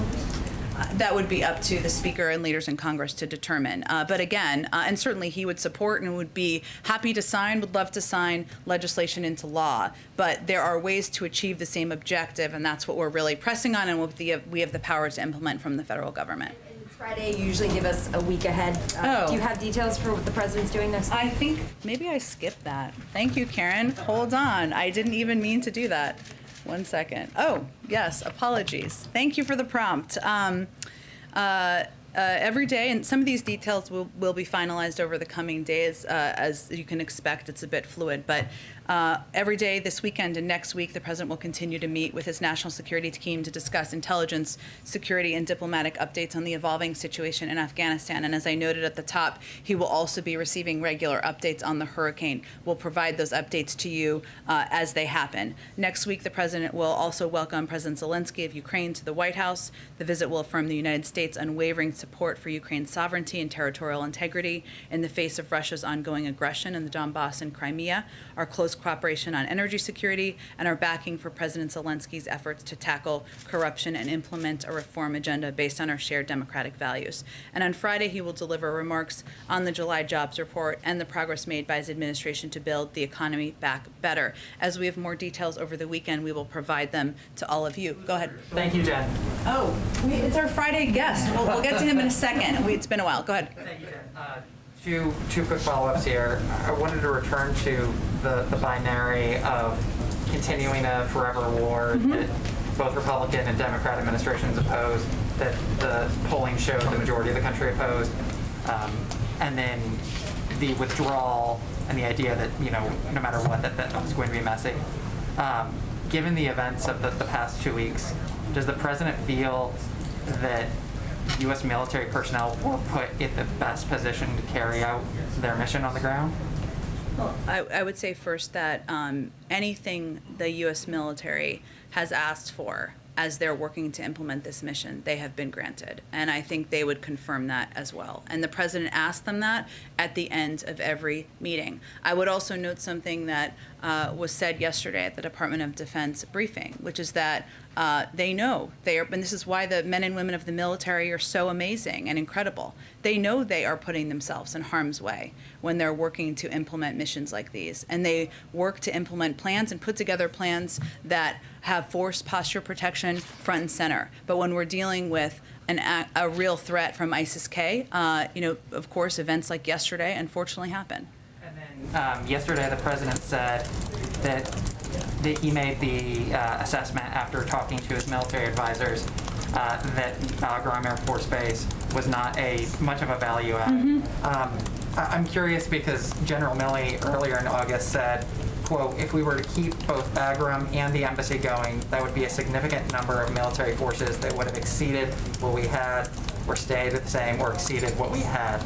That would be up to the Speaker and leaders in Congress to determine. But again, and certainly he would support and would be happy to sign, would love to sign legislation into law. But there are ways to achieve the same objective, and that's what we're really pressing on, and we have the power to implement from the federal government. Friday, you usually give us a week ahead. Do you have details for what the president's doing next week? I think maybe I skipped that. Thank you, Karen. Hold on. I didn't even mean to do that. 1 second. Oh, yes, apologies. Thank you for the prompt. Every day, and some of these details will be finalized over the coming days. As you can expect, it's a bit fluid, but every day this weekend and next week, the president will continue to meet with his national security team to discuss intelligence, security, and diplomatic updates on the evolving situation in Afghanistan. And as I noted at the top, he will also be receiving regular updates on the hurricane. We'll provide those updates to you as they happen. Next week, the president will also welcome President Zelensky of Ukraine to the White House. The visit will affirm the United States' unwavering support for Ukraine's sovereignty and territorial integrity in the face of Russia's ongoing aggression in the Donbass and Crimea, our close cooperation on energy security, and our backing for President Zelensky's efforts to tackle corruption and implement a reform agenda based on our shared democratic values. And on Friday, he will deliver remarks on the July jobs report and the progress made by his administration to build the economy back better. As we have more details over the weekend, we will provide them to all of you. Go ahead. Thank you, Jen. Oh, it's our Friday guest. We'll get to him in a second. It's been a while. Go ahead. Thank you, Jen. Two quick follow-ups here. I wanted to return to the binary of continuing a forever war that both Republican and Democrat administrations opposed, that the polling showed the majority of the country opposed, and then the withdrawal and the idea that, no matter what, that was going to be messy. Given the events of the past 2 weeks, does the president feel that U.S. military personnel were put in the best position to carry out their mission on the ground? Well, I would say first that anything the U.S. military has asked for as they're working to implement this mission, they have been granted. And I think they would confirm that as well. And the president asked them that at the end of every meeting. I would also note something that was said yesterday at the Department of Defense briefing, which is that they know they are, and this is why the men and women of the military are so amazing and incredible. They know they are putting themselves in harm's way when they're working to implement missions like these. And they work to implement plans and put together plans that have force posture protection front and center. But when we're dealing with a real threat from ISIS-K, of course, events like yesterday unfortunately happen. And then yesterday, the president said that he made the assessment after talking to his military advisors that Bagram Air Force Base was not much of a value add. I'm curious because General Milley earlier in August said, quote, "If we were to keep both Bagram and the embassy going, that would be a significant number of military forces that would have exceeded what we had, or stayed the same, or exceeded what we had."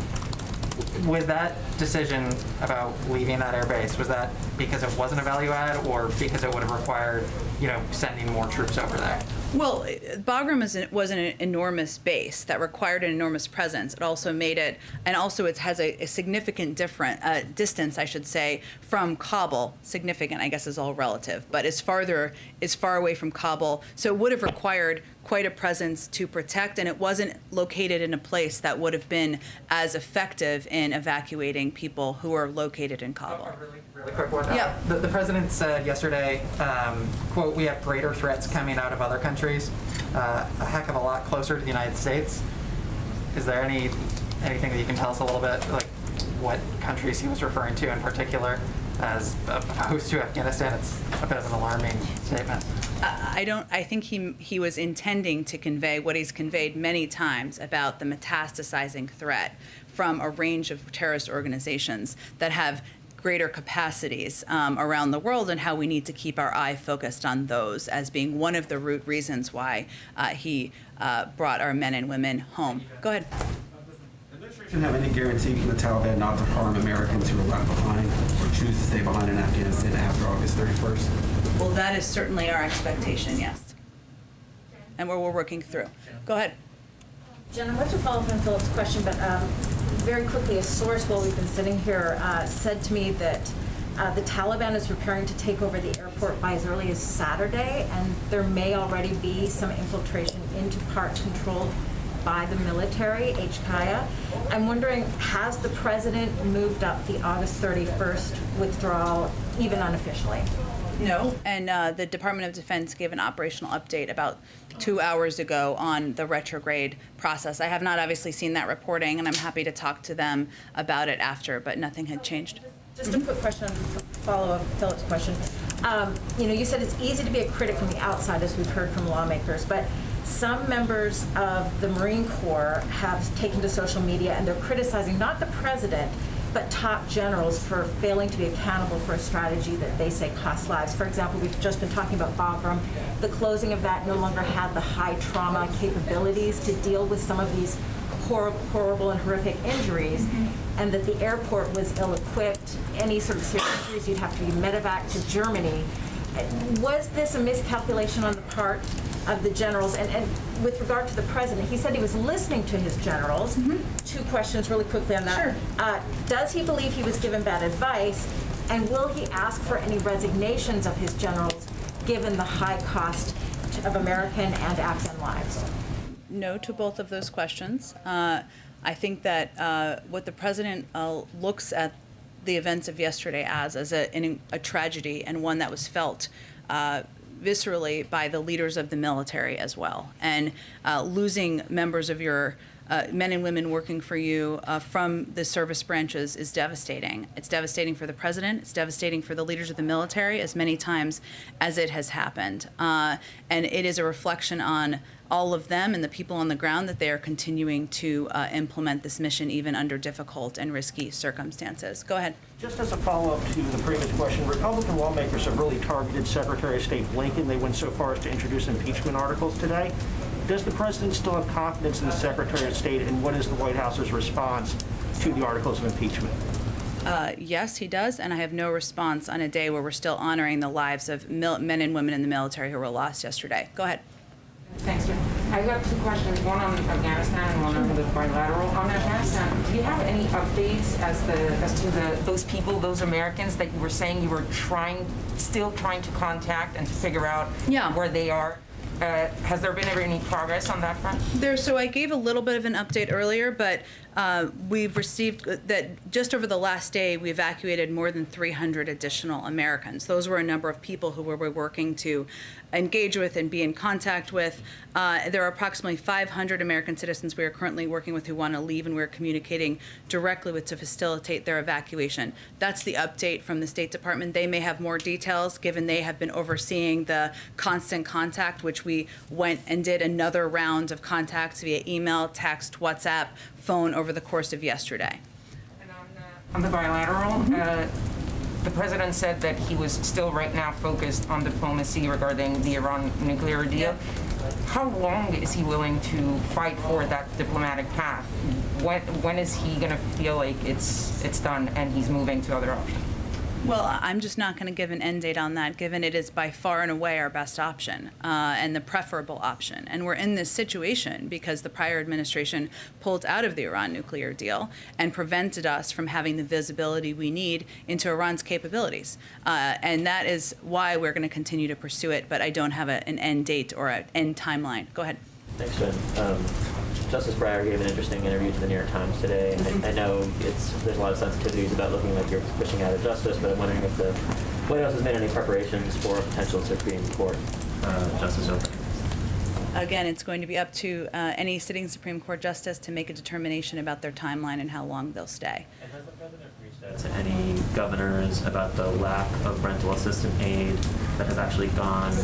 Was that decision about leaving that air base, was that because it wasn't a value add, or because it would have required, sending more troops over there? Well, Bagram was an enormous base that required an enormous presence. It also made it, and also it has a significant distance, I should say, from Kabul. Significant, I guess, is all relative, but is far away from Kabul. So it would have required quite a presence to protect, and it wasn't located in a place that would have been as effective in evacuating people who are located in Kabul. Really quick one. Yeah. The president said yesterday, quote, "We have greater threats coming out of other countries, a heck of a lot closer to the United States." Is there anything that you can tell us a little bit, like what countries he was referring to in particular, as opposed to Afghanistan? It's a bit of an alarming statement. I think he was intending to convey what he's conveyed many times about the metastasizing threat from a range of terrorist organizations that have greater capacities around the world, and how we need to keep our eye focused on those as being one of the root reasons why he brought our men and women home. Go ahead. Have any guarantee from the Taliban not to harm Americans who are left behind or choose to stay behind in Afghanistan after August 31st? Well, that is certainly our expectation, yes. And we're working through. Go ahead. Jen, I want to follow up on Philip's question, but very quickly, a source while we've been sitting here said to me that the Taliban is preparing to take over the airport by as early as Saturday, and there may already be some infiltration into parts controlled by the military, HKIA. I'm wondering, has the president moved up the August 31st withdrawal, even unofficially? No, and the Department of Defense gave an operational update about 2 hours ago on the retrograde process. I have not obviously seen that reporting, and I'm happy to talk to them about it after, but nothing had changed. Just a quick question, follow up Philip's question. You said it's easy to be a critic from the outside, as we've heard from lawmakers, but some members of the Marine Corps have taken to social media and they're criticizing not the president, but top generals for failing to be accountable for a strategy that they say costs lives. For example, we've just been talking about Bagram. The closing of that no longer had the high trauma capabilities to deal with some of these horrible and horrific injuries, and that the airport was ill-equipped. Any sort of serious injuries, you'd have to be medevac to Germany. Was this a miscalculation on the part of the generals? And with regard to the president, he said he was listening to his generals. Two questions really quickly on that. Sure. Does he believe he was given bad advice? And will he ask for any resignations of his generals, given the high cost of American and Afghan lives? No to both of those questions. I think that what the president looks at the events of yesterday as a tragedy, and one that was felt viscerally by the leaders of the military as well. And losing members of your men and women working for you from the service branches is devastating. It's devastating for the president. It's devastating for the leaders of the military as many times as it has happened. And it is a reflection on all of them and the people on the ground that they are continuing to implement this mission even under difficult and risky circumstances. Go ahead. Just as a follow-up to the previous question, Republican lawmakers have really targeted Secretary of State Blinken. They went so far as to introduce impeachment articles today. Does the president still have confidence in the Secretary of State, and what is the White House's response to the articles of impeachment? Yes, he does, and I have no response on a day where we're still honoring the lives of men and women in the military who were lost yesterday. Go ahead. Thanks, Jim. I've got two questions, one on Afghanistan and one on the bilateral. On Afghanistan, do you have any updates as to those people, those Americans that you were saying you were still trying to contact and to figure out where they are? Has there been ever any progress on that front? So I gave a little bit of an update earlier, but we've received that just over the last day, we evacuated more than 300 additional Americans. Those were a number of people who we were working to engage with and be in contact with. There are approximately 500 American citizens we are currently working with who want to leave, and we're communicating directly with to facilitate their evacuation. That's the update from the State Department. They may have more details, given they have been overseeing the constant contact, which we went and did another round of contacts via email, text, WhatsApp, phone over the course of yesterday. And on the bilateral, the president said that he was still right now focused on diplomacy regarding the Iran nuclear deal. How long is he willing to fight for that diplomatic path? When is he going to feel like it's done and he's moving to other options? Well, I'm just not going to give an end date on that, given it is by far and away our best option and the preferable option. And we're in this situation because the prior administration pulled out of the Iran nuclear deal and prevented us from having the visibility we need into Iran's capabilities. And that is why we're going to continue to pursue it, but I don't have an end date or an end timeline. Go ahead. Thanks, Jen. Justice Breyer gave an interesting interview to the New York Times today. I know there's a lot of sensitivities about looking like you're pushing out of justice, but I'm wondering if the White House has made any preparations for a potential Supreme Court justice opening. Again, it's going to be up to any sitting Supreme Court justice to make a determination about their timeline and how long they'll stay. And has the president reached out to any governors about the lack of rental assistance aid that has actually gone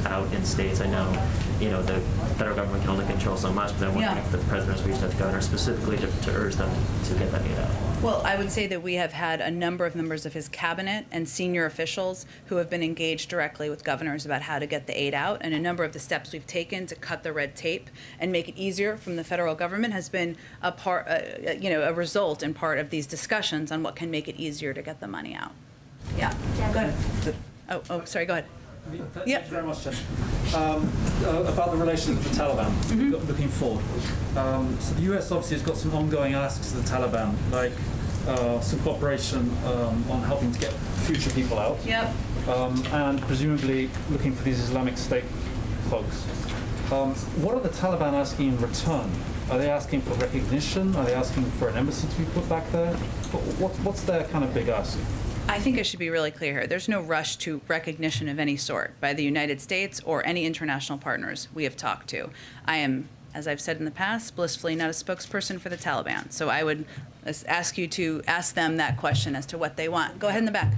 out in states? I know, the federal government can only control so much, but I'm wondering if the president has reached out to governors specifically to urge them to get that aid out. Well, I would say that we have had a number of members of his cabinet and senior officials who have been engaged directly with governors about how to get the aid out, and a number of the steps we've taken to cut the red tape and make it easier from the federal government has been a result in part of these discussions on what can make it easier to get the money out. Yeah, go ahead. Oh, sorry, go ahead. Thank you very much, Jen. About the relations with the Taliban, looking forward. So the US obviously has got some ongoing asks to the Taliban, like some cooperation on helping to get future people out. Yep. And presumably looking for these Islamic State folks. What are the Taliban asking in return? Are they asking for recognition? Are they asking for an embassy to be put back there? What's their kind of big ask? I think I should be really clear here. There's no rush to recognition of any sort by the United States or any international partners we have talked to. I am, as I've said in the past, blissfully not a spokesperson for the Taliban. So I would ask you to ask them that question as to what they want. Go ahead in the back.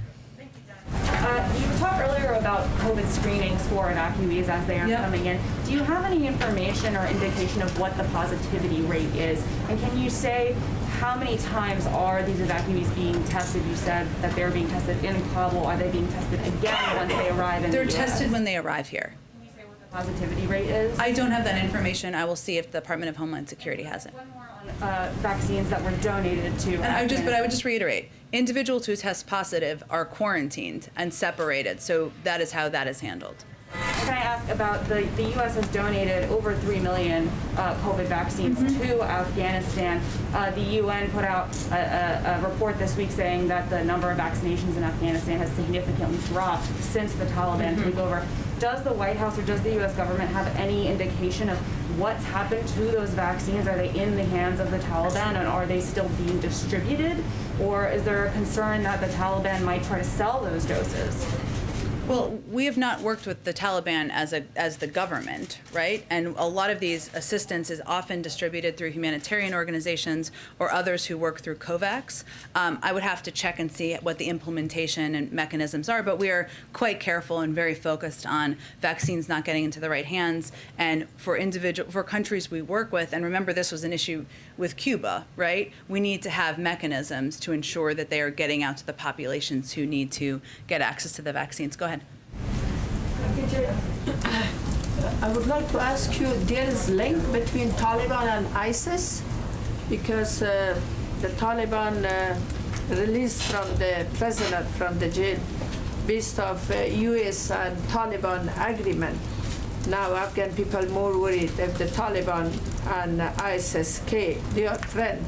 You talked earlier about COVID screenings for evacuees as they are coming in. Do you have any information or indication of what the positivity rate is? And can you say how many times are these evacuees being tested? You said that they're being tested in Kabul. Are they being tested again once they arrive in the US? They're tested when they arrive here. Can you say what the positivity rate is? I don't have that information. I will see if the Department of Homeland Security has it. One more on vaccines that were donated to. And I would just reiterate, individuals who test positive are quarantined and separated. So that is how that is handled. Can I ask about the U.S. has donated over 3 million COVID vaccines to Afghanistan. The UN put out a report this week saying that the number of vaccinations in Afghanistan has significantly dropped since the Taliban took over. Does the White House or does the U.S. government have any indication of what's happened to those vaccines? Are they in the hands of the Taliban and are they still being distributed? Or is there a concern that the Taliban might try to sell those doses? Well, we have not worked with the Taliban as the government, right? And a lot of these assistance is often distributed through humanitarian organizations or others who work through COVAX. I would have to check and see what the implementation and mechanisms are, but we are quite careful and very focused on vaccines not getting into the right hands. And for countries we work with, and remember this was an issue with Cuba, right? We need to have mechanisms to ensure that they are getting out to the populations who need to get access to the vaccines. Go ahead. I would like to ask you, there is link between Taliban and ISIS because the Taliban released from the prisoner from the jail based of US and Taliban agreement. Now Afghan people more worried if the Taliban and ISIS-K, they are friends.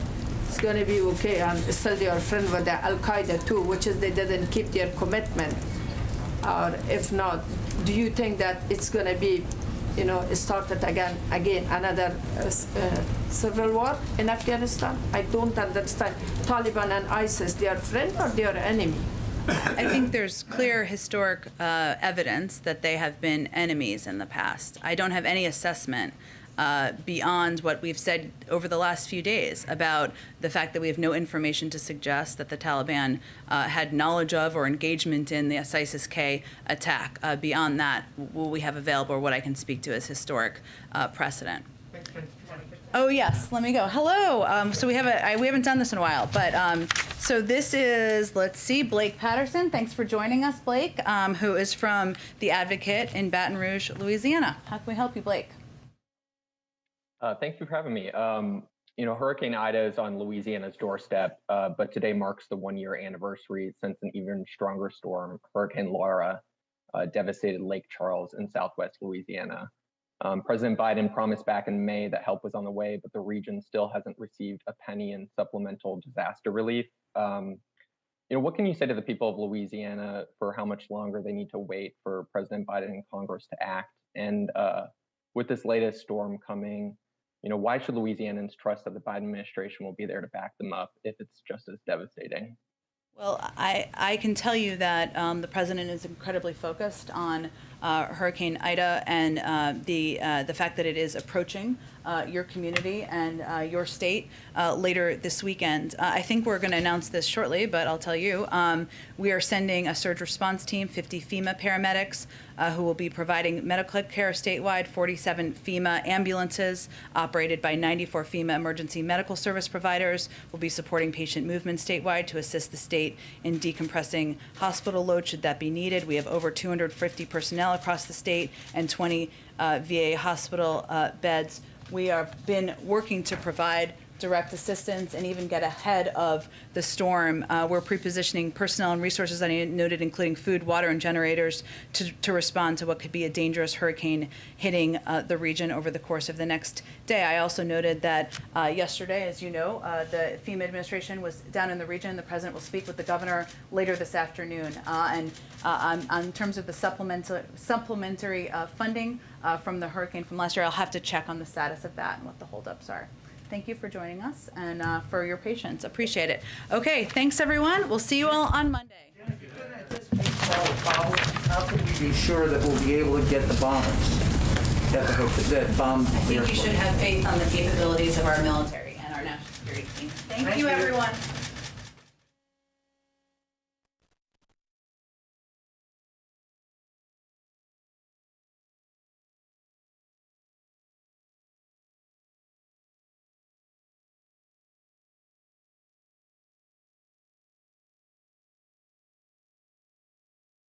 It's going to be okay, and still they are friends with the Al-Qaeda too, which is they didn't keep their commitment. Or if not, do you think that it's going to be, started again another civil war in Afghanistan? I don't understand. Taliban and ISIS, they are friends or they are enemy? I think there's clear historic evidence that they have been enemies in the past. I don't have any assessment beyond what we've said over the last few days about the fact that we have no information to suggest that the Taliban had knowledge of or engagement in the ISIS-K attack. Beyond that, what we have available or what I can speak to as historic precedent. Oh yes, let me go. Hello. So we haven't done this in a while, but so this is, let's see, Blake Patterson. Thanks for joining us, Blake, who is from The Advocate in Baton Rouge, Louisiana. How can we help you, Blake? Thank you for having me. Hurricane Ida is on Louisiana's doorstep, but today marks the 1-year anniversary since an even stronger storm, Hurricane Laura, devastated Lake Charles in southwest Louisiana. President Biden promised back in May that help was on the way, but the region still hasn't received a penny in supplemental disaster relief. What can you say to the people of Louisiana for how much longer they need to wait for President Biden and Congress to act? And with this latest storm coming, why should Louisianans trust that the Biden administration will be there to back them up if it's just as devastating? Well, I can tell you that the president is incredibly focused on Hurricane Ida and the fact that it is approaching your community and your state later this weekend. I think we're going to announce this shortly, but I'll tell you, we are sending a surge response team, 50 FEMA paramedics who will be providing medical care statewide, 47 FEMA ambulances operated by 94 FEMA emergency medical service providers will be supporting patient movement statewide to assist the state in decompressing hospital load should that be needed. We have over 250 personnel across the state and 20 VA hospital beds. We have been working to provide direct assistance and even get ahead of the storm. We're pre-positioning personnel and resources that I noted, including food, water, and generators to respond to what could be a dangerous hurricane hitting the region over the course of the next day. I also noted that yesterday, as you know, the FEMA administration was down in the region. The president will speak with the governor later this afternoon. And in terms of the supplementary funding from the hurricane from last year, I'll have to check on the status of that and what the holdups are. Thank you for joining us and for your patience. Appreciate it. Okay, thanks everyone. We'll see you all on Monday. How can we be sure that we'll be able to get the bombers that bombed the I think you airport? should have faith on the capabilities of our military and our national security team. Thank you, everyone.